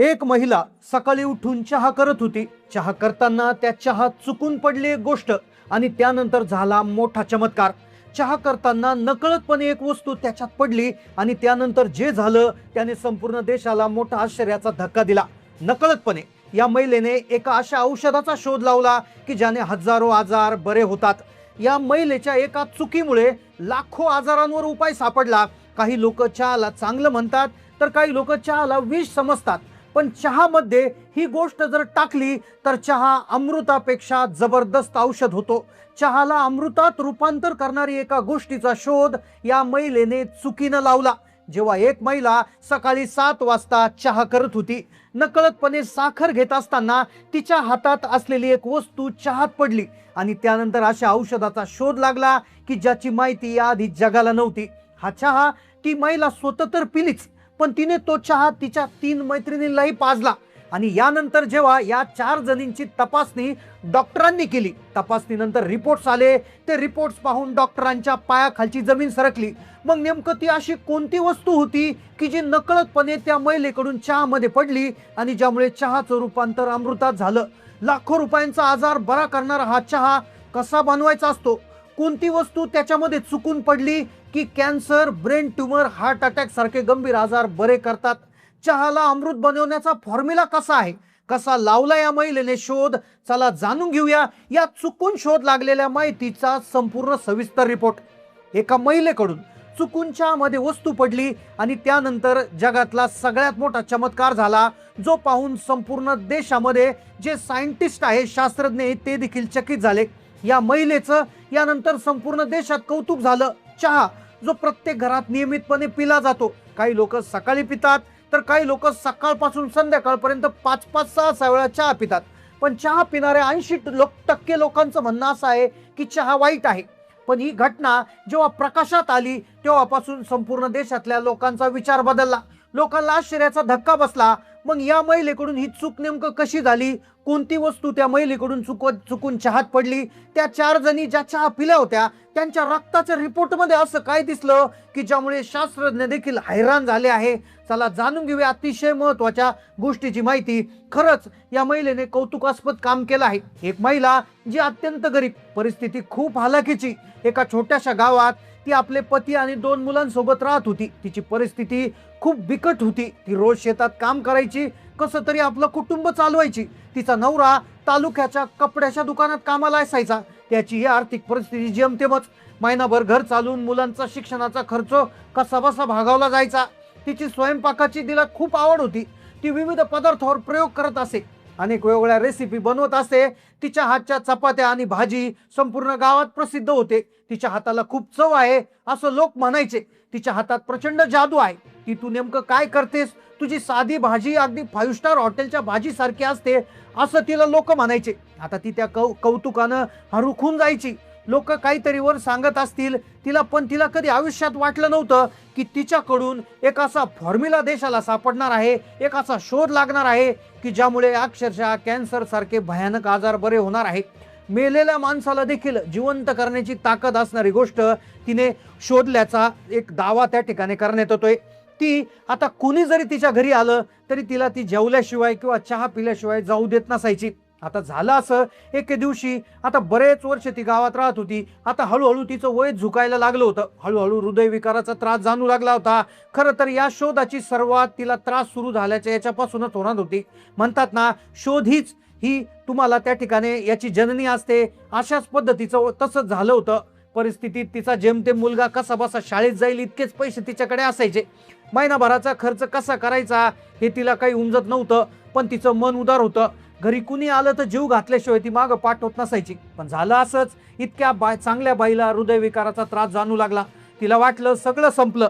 एक महिला सकाळी उठून चहा करत होती. चहा करताना त्या चहात चुकून पडली एक गोष्ट आणि त्यानंतर झाला मोठा चमत्कार. चहा करताना नकळतपणे एक वस्तू त्याच्यात पडली आणि त्यानंतर जे झालं त्याने संपूर्ण देशाला मोठा आश्चर्याचा धक्का दिला. नकळतपणे या महिलेने एका अशा औषधाचा शोध लावला की ज्याने हजारो आजार बरे होतात. या महिलेच्या एका चुकीमुळे लाखो आजारांवर उपाय सापडला. काही लोक चहाला चांगलं म्हणतात तर काही लोक चहाला विष समजतात, पण चहामध्ये ही गोष्ट जर टाकली तर चहा अमृतापेक्षा जबरदस्त औषध होतो. चहाला अमृतात रूपांतर करणारी एका गोष्टीचा शोध या महिलेने चुकीनं लावला. जेव्हा एक महिला सकाळी 7 वाजता चहा करत होती, नकळतपणे साखर घेत असताना तिच्या हातात असलेली एक वस्तू चहात पडली आणि त्यानंतर अशा औषधाचा शोध लागला की ज्याची माहिती याआधी जगाला नव्हती. हा चहा ती महिला स्वतः तर पिलीच, पण तिने तो चहा तिच्या 3 मैत्रिणींनाही पाजला. आणि यानंतर जेव्हा या 4 जणींची तपासणी डॉक्टरांनी केली, तपासणीनंतर रिपोर्ट्स आले. ते रिपोर्ट्स पाहून डॉक्टरांच्या पायाखालची जमीन सरकली. मग नेमकं ती अशी कोणती वस्तू होती की जी नकळतपणे त्या महिलेकडून चहामध्ये पडली आणि ज्यामुळे चहाचं रूपांतर अमृतात झालं? लाखो रुपयांचा आजार बरा करणारा हा चहा कसा बनवायचा असतो? कोणती वस्तू त्याच्यामध्ये चुकून पडली की cancer, brain tumour, heart attack सारखे गंभीर आजार बरे करतात? चहाला अमृत बनवण्याचा फॉर्म्युला कसा आहे, कसा लावला या महिलेने शोध? चला जाणून घेऊया या चुकून शोध लागलेल्या माहितीचा संपूर्ण सविस्तर रिपोर्ट. एका महिलेकडून चुकून चहामध्ये वस्तू पडली आणि त्यानंतर जगातला सगळ्यात मोठा चमत्कार झाला, जो पाहून संपूर्ण देशामध्ये जे सायंटिस्ट आहे, शास्त्रज्ञ आहेत, ते देखील चकित झाले. या महिलेचं यानंतर संपूर्ण देशात कौतुक झालं. चहा जो प्रत्येक घरात नियमितपणे पिला जातो, काही लोक सकाळी पितात तर काही लोक सकाळपासून संध्याकाळपर्यंत 5-5, 6 वेळा चहा पितात. पण चहा पिणाऱ्या 80% लोकांचं म्हणणं असं आहे की चहा वाईट आहे. पण ही घटना जेव्हा प्रकाशात आली तेव्हापासून संपूर्ण देशातल्या लोकांचा विचार बदलला. लोकांना आश्चर्याचा धक्का बसला. मग या महिलेकडून ही चूक नेमकं कशी झाली? कोणती वस्तू त्या महिलेकडून चुकून चहात पडली? त्या 4 जणी ज्या चहा पिल्या होत्या त्यांच्या रक्ताच्या रिपोर्टमध्ये असं काय दिसलं की ज्यामुळे शास्त्रज्ञ देखील हैराण झाले आहे? चला जाणून घेऊया अतिशय महत्वाच्या गोष्टीची माहिती. खरंच या महिलेने कौतुकास्पद काम केलं आहे. एक महिला जी अत्यंत गरीब, परिस्थिती खूप हालाकीची, एका छोट्याशा गावात ती आपले पती आणि 2 मुलांसोबत राहत होती. तिची परिस्थिती खूप बिकट होती. ती रोज शेतात काम करायची, कसं तरी आपलं कुटुंब चालवायची. तिचा नवरा तालुक्याच्या कपड्याच्या दुकानात कामाला असायचा. त्याची ही आर्थिक परिस्थिती जेमतेमच. महिनाभर घर चालून मुलांचा शिक्षणाचा खर्च कसाबसा भागवला जायचा. तिची स्वयंपाकाची तिला खूप आवड होती. ती विविध पदार्थावर प्रयोग करत असे, अनेक वेगवेगळ्या रेसिपी बनवत असे. तिच्या हातच्या चपात्या आणि भाजी संपूर्ण गावात प्रसिद्ध होते. तिच्या हाताला खूप चव आहे असं लोक म्हणायचे. तिच्या हातात प्रचंड जादू आहे. ती तू नेमकं काय करतेस? तुझी साधी भाजी अगदी 5 स्टार हॉटेलच्या भाजी सारखी असते असं तिला लोक म्हणायचे. आता ती त्या कौतुकानं हरखून जायची. लोक काहीतरी वर सांगत असतील तिला, पण तिला कधी आयुष्यात वाटलं नव्हतं की तिच्याकडून एक असा फॉर्म्युला देशाला सापडणार आहे, एक असा शोध लागणार आहे की ज्यामुळे अक्षरशः कॅन्सर सारखे भयानक आजार बरे होणार आहे. मेलेल्या माणसाला देखील जिवंत करण्याची ताकद असणारी गोष्ट तिने शोधल्याचा एक दावा त्या ठिकाणी करण्यात येतोय. ती आता कुणी जरी तिच्या घरी आलं तरी तिला ती जेवल्याशिवाय किंवा चहा पिल्याशिवाय जाऊ देत नसायची. आता झालं असं, एके दिवशी, आता बरेच वर्ष ती गावात राहत होती. आता हळूहळू तिचं वय झुकायला लागलं होतं. हळूहळू हृदयविकाराचा त्रास जाणू लागला होता. खरं तर या शोधाची सुरुवात तिला त्रास सुरू झाल्याच्या याच्यापासूनच होणार होती. म्हणतात ना, शोध ही तुम्हाला त्या ठिकाणी याची जननी असते. अशाच पद्धतीचं तसंच झालं होतं. परिस्थितीत तिचा जेमतेम मुलगा कसा बसा शाळेत जाईल इतकेच पैसे तिच्याकडे असायचे. महिनाभराचा खर्च कसा करायचा हे तिला काही उमजत नव्हतं. पण तिचं मन उदार होतं. घरी कुणी आलं तर जीव घातल्याशिवाय ती मागं पाठवत नसायची. पण झालं असंच, इतक्या चांगल्या बाईला हृदयविकाराचा त्रास जाणू लागला. तिला वाटलं सगळं संपलं.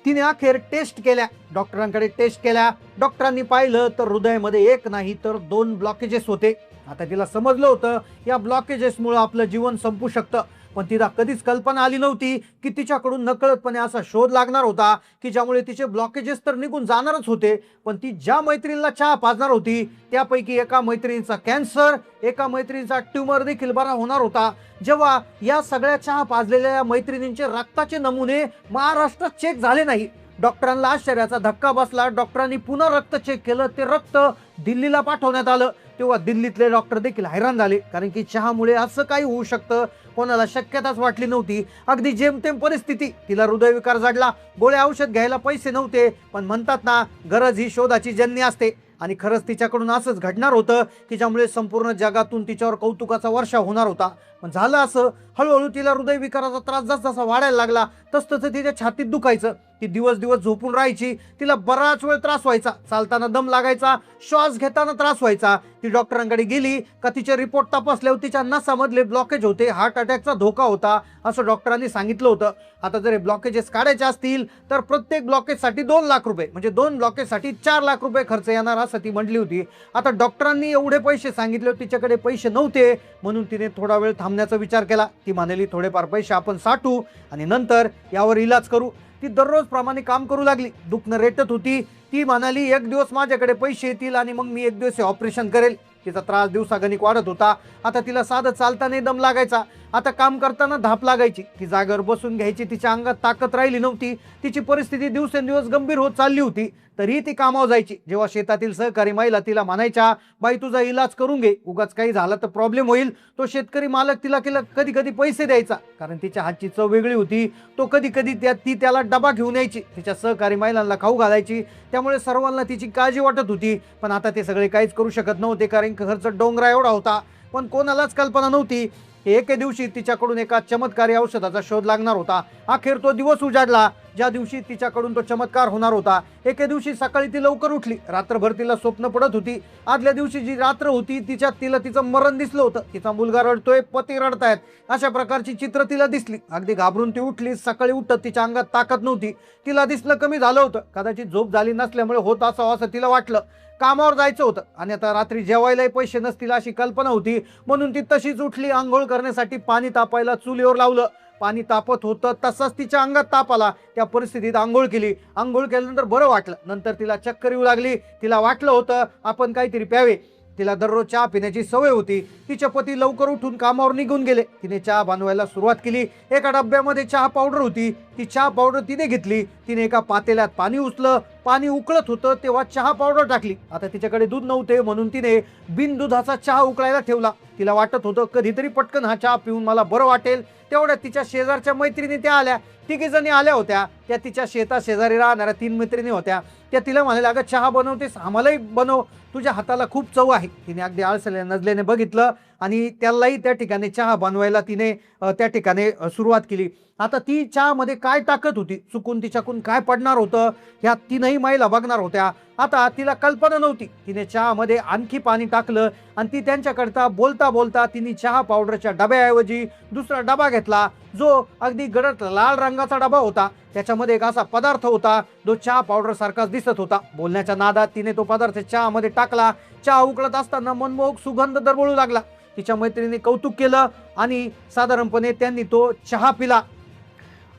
तिने अखेर टेस्ट केल्या, डॉक्टरांकडे टेस्ट केल्या. डॉक्टरांनी पाहिलं तर हृदयामध्ये 1 नाही तर 2 ब्लॉकेजेस होते. आता तिला समजलं होतं या ब्लॉकेजेसमुळे आपलं जीवन संपू शकतं. पण तिला कधीच कल्पना आली नव्हती की तिच्याकडून नकळतपणे असा शोध लागणार होता की ज्यामुळे तिचे ब्लॉकेजेस तर निघून जाणारच होते, पण ती ज्या मैत्रिणीला चहा पाजणार होती त्यापैकी एका मैत्रिणीचा कॅन्सर, एका मैत्रिणीचा ट्यूमर देखील बरा होणार होता. जेव्हा या सगळ्या चहा पाजलेल्या मैत्रिणींचे रक्ताचे नमुने महाराष्ट्रात चेक झाले नाही, डॉक्टरांना आश्चर्याचा धक्का बसला. डॉक्टरांनी पुन्हा रक्त चेक केलं. ते रक्त दिल्लीला पाठवण्यात आलं. तेव्हा दिल्लीतले डॉक्टर देखील हैराण झाले, कारण की चहामुळे असं काही होऊ शकतं कोणाला शक्यताच वाटली नव्हती. अगदी जेमतेम परिस्थिती. तिला हृदयविकार जडला. गोळ्या औषध घ्यायला पैसे नव्हते. पण म्हणतात ना, गरज ही शोधाची जननी असते. आणि खरंच तिच्याकडून असंच घडणार होतं की ज्यामुळे संपूर्ण जगातून तिच्यावर कौतुकाचा वर्षाव होणार होता. पण झालं असं, हळूहळू तिला हृदयविकाराचा त्रास जसा वाढायला लागला तसं तिच्या छातीत दुखायचं. ती दिवस दिवस झोपून राहायची. तिला बराच वेळ त्रास व्हायचा. चालताना दम लागायचा, श्वास घेताना त्रास व्हायचा. ती डॉक्टरांकडे गेली का तिचे रिपोर्ट तपासल्यावर तिच्या नसामधले ब्लॉकेज होते, हार्ट अटॅकचा धोका होता असं डॉक्टरांनी सांगितलं होतं. आता जर हे ब्लॉकेजेस काढायचे असतील तर प्रत्येक ब्लॉकेजसाठी 2 लाख रुपये, म्हणजे 2 ब्लॉकेजसाठी 4 लाख रुपये खर्च येणार असं ती म्हटली होती. आता डॉक्टरांनी एवढे पैसे सांगितले, तिच्याकडे पैसे नव्हते, म्हणून तिने थोडा वेळ थांबण्याचा विचार केला. ती म्हणाली, थोडेफार पैसे आपण साठवू आणि नंतर यावर इलाज करू. ती दररोज प्रमाणे काम करू लागली. दुखणं रेटत होती. ती म्हणाली, एक दिवस माझ्याकडे पैसे येतील आणि मग मी एक दिवस ऑपरेशन करेल. तिचा त्रास दिवसागणिक वाढत होता. आता तिला साधं चालताना दम लागायचा. आता काम करताना धाप लागायची. ती जागेवर बसून घ्यायची. तिच्या अंगात ताकद राहिली नव्हती. तिची परिस्थिती दिवसेंदिवस गंभीर होत चालली होती. तरी ती कामावर जायची. जेव्हा शेतातील सहकारी महिला तिला म्हणायच्या, बाई तुझा इलाज करून घे, उगाच काही झालं तर प्रॉब्लेम होईल, तो शेतकरी मालक तिला कधी कधी पैसे द्यायचा, कारण तिच्या हातची चव वेगळी होती. तो कधी कधी ती त्याला डबा घेऊन यायची. तिच्या सहकारी महिलांना खाऊ घालायची. त्यामुळे सर्वांना तिची काळजी वाटत होती. पण आता ते सगळे काहीच करू शकत नव्हते, कारण खर्च डोंगरा एवढा होता. पण कोणालाच कल्पना नव्हती एके दिवशी तिच्याकडून एका चमत्कारी औषधाचा शोध लागणार होता. अखेर तो दिवस उजाडला ज्या दिवशी तिच्याकडून तो चमत्कार होणार होता. एके दिवशी सकाळी ती लवकर उठली. रात्रभर तिला स्वप्न पडत होती. आदल्या दिवशी जी रात्र होती तिच्यात तिला तिचं मरण दिसलं होतं. तिचा मुलगा रडतोय, पती रडतायत, अशा प्रकारची चित्र तिला दिसली. अगदी घाबरून ती उठली. सकाळी उठत तिच्या अंगात ताकद नव्हती. तिला दिसलं कमी झालं होतं. कदाचित झोप झाली नसल्यामुळे होत असावं असं तिला वाटलं. कामावर जायचं होतं आणि आता रात्री जेवायलाही पैसे नसतील अशी कल्पना होती. म्हणून ती तशीच उठली. आंघोळ करण्यासाठी पाणी तापायला चुलीवर लावलं. पाणी तापत होतं तसंच तिच्या अंगात ताप आला. त्या परिस्थितीत आंघोळ केली. आंघोळ केल्यानंतर बरं वाटलं. नंतर तिला चक्कर येऊ लागली. तिला वाटलं होतं आपण काहीतरी प्यावे. तिला दररोज चहा पिण्याची सवय होती. तिचे पती लवकर उठून कामावर निघून गेले. तिने चहा बनवायला सुरुवात केली. एका डब्यामध्ये चहा पावडर होती. ती चहा पावडर तिने घेतली. तिने एका पातेल्यात पाणी उचलं. पाणी उकळत होतं तेव्हा चहा पावडर टाकली. आता तिच्याकडे दूध नव्हते, म्हणून तिने बिनदुधाचा चहा उकळायला ठेवला. तिला वाटत होतं कधीतरी पटकन हा चहा पिऊन मला बरं वाटेल. तेवढ्यात तिच्या शेजारच्या मैत्रिणी त्या आल्या. 3 जणी आल्या होत्या. त्या तिच्या शेता शेजारी राहणाऱ्या 3 मैत्रिणी होत्या. त्या तिला म्हणाल्या, अगं चहा बनवतेस, आम्हालाही बनव, तुझ्या हाताला खूप चव आहे. तिने अगदी आळसल्या नजरेने बघितलं आणि त्यालाही त्या ठिकाणी चहा बनवायला तिने त्या ठिकाणी सुरुवात केली. आता ती चहामध्ये काय टाकत होती, चुकून तिच्याकडून काय पडणार होतं, ह्या 3ही महिला बघणार होत्या. आता तिला कल्पना नव्हती. तिने चहामध्ये आणखी पाणी टाकलं आणि ती त्यांच्याकरता बोलता बोलता तिने चहा पावडरच्या डब्याऐवजी दुसरा डबा घेतला, जो अगदी गडद लाल रंगाचा डबा होता. त्याच्यामध्ये एक असा पदार्थ होता जो चहा पावडर सारखाच दिसत होता. बोलण्याच्या नादात तिने तो पदार्थ चहामध्ये टाकला. चहा उकळत असताना मनमोहक सुगंध दरवळू लागला. तिच्या मैत्रिणीने कौतुक केलं आणि साधारणपणे त्यांनी तो चहा पिला.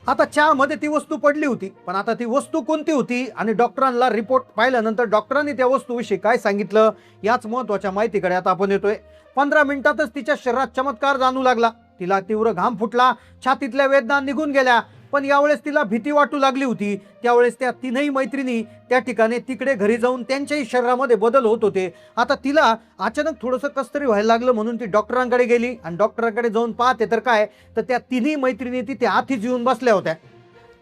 आता चहामध्ये ती वस्तू पडली होती, पण आता ती वस्तू कोणती होती आणि डॉक्टरांना रिपोर्ट पाहिल्यानंतर डॉक्टरांनी त्या वस्तूविषयी काय सांगितलं याच महत्वाच्या माहितीकडे आता आपण येतोय. 15 मिनिटातच तिच्या शरीरात चमत्कार जाणू लागला. तिला तीव्र घाम फुटला. छातीतल्या वेदना निघून गेल्या. पण यावेळेस तिला भीती वाटू लागली होती. त्यावेळेस त्या 3ही मैत्रिणी त्या ठिकाणी तिकडे घरी जाऊन त्यांच्याही शरीरामध्ये बदल होत होते. आता तिला अचानक थोडंसं कसतरी व्हायला लागलं, म्हणून ती डॉक्टरांकडे गेली आणि डॉक्टरांकडे जाऊन पाहते तर काय, तर त्या 3ही मैत्रिणी तिथे आधीच येऊन बसल्या होत्या.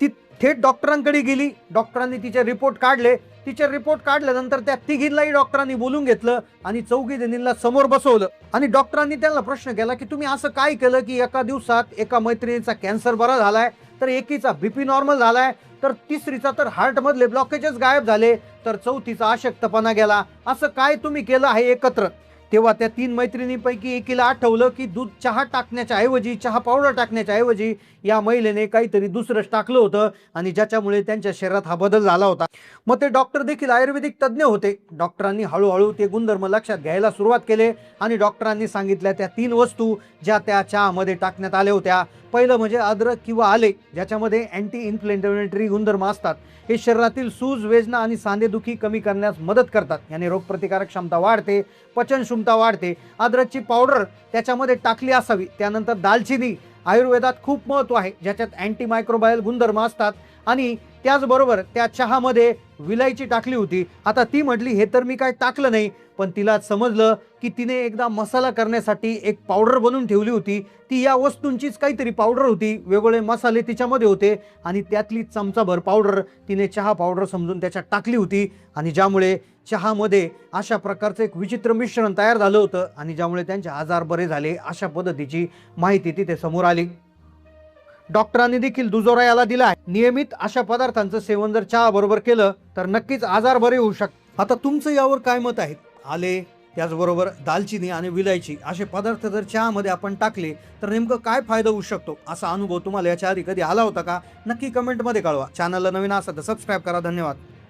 ती थेट डॉक्टरांकडे गेली. डॉक्टरांनी तिचे रिपोर्ट काढले. तिचे रिपोर्ट काढल्यानंतर त्या 3घींनाही डॉक्टरांनी बोलून घेतलं आणि 4घी जणींना समोर बसवलं आणि डॉक्टरांनी त्यांना प्रश्न केला की तुम्ही असं काय केलं की एका दिवसात एका मैत्रिणीचा कॅन्सर बरा झालाय, तर एकीचा बीपी नॉर्मल झालाय, तर तिसरीचा तर हार्ट मधले ब्लॉकेजेस गायब झाले, तर चौथीचा अशक्तपणा गेला, असं काय तुम्ही केलं आहे एकत्र. तेव्हा त्या 3 मैत्रिणींपैकी एकीला आठवलं की दूध चहा टाकण्याच्या ऐवजी, चहा पावडर टाकण्याच्या ऐवजी या महिलेने काहीतरी दुसरंच टाकलं होतं आणि ज्याच्यामुळे त्यांच्या शरीरात हा बदल झाला होता. मग ते डॉक्टर देखील आयुर्वेदिक तज्ज्ञ होते. डॉक्टरांनी हळूहळू ते गुणधर्म लक्षात घ्यायला सुरुवात केले आणि डॉक्टरांनी सांगितल्या त्या 3 वस्तू ज्या त्या चहामध्ये टाकण्यात आल्या होत्या. पहिलं म्हणजे अद्रक किंवा आले, ज्याच्यामध्ये अँटी इन्फ्लेमेटरी गुणधर्म असतात. हे शरीरातील सूज, वेदना आणि सांधेदुखी कमी करण्यास मदत करतात. याने रोगप्रतिकारक क्षमता वाढते, पचन क्षमता वाढते. अद्रकची पावडर त्याच्यामध्ये टाकली असावी. त्यानंतर दालचिनी, आयुर्वेदात खूप महत्त्व आहे, ज्याच्यात अँटी मायक्रोबायल गुणधर्म असतात आणि त्याचबरोबर त्या चहामध्ये विलायची टाकली होती. आता ती म्हटली हे तर मी काय टाकलं नाही, पण तिला समजलं की तिने एकदा मसाला करण्यासाठी एक पावडर बनवून ठेवली होती. ती या वस्तूंचीच काहीतरी पावडर होती, वेगवेगळे मसाले तिच्यामध्ये होते आणि त्यातली चमचाभर पावडर तिने चहा पावडर समजून त्याच्यात टाकली होती आणि ज्यामुळे चहामध्ये अशा प्रकारचं एक विचित्र मिश्रण तयार झालं होतं आणि ज्यामुळे त्यांचे आजार बरे झाले. अशा पद्धतीची माहिती तिथे समोर आली. डॉक्टरांनी देखील दुजोरा याला दिला आहे. नियमित अशा पदार्थांचं सेवन जर चहा बरोबर केलं तर नक्कीच आजार बरे होऊ शकतात. आता तुमचं यावर काय मत आहे? आले त्याचबरोबर दालचिनी आणि विलायची असे पदार्थ जर चहामध्ये आपण टाकले तर नेमकं काय फायदा होऊ शकतो? असा अनुभव तुम्हाला याच्या आधी कधी आला होता का? नक्की कमेंटमध्ये कळवा. चॅनलला नवीन असाल तर सबस्क्राईब करा. धन्यवाद.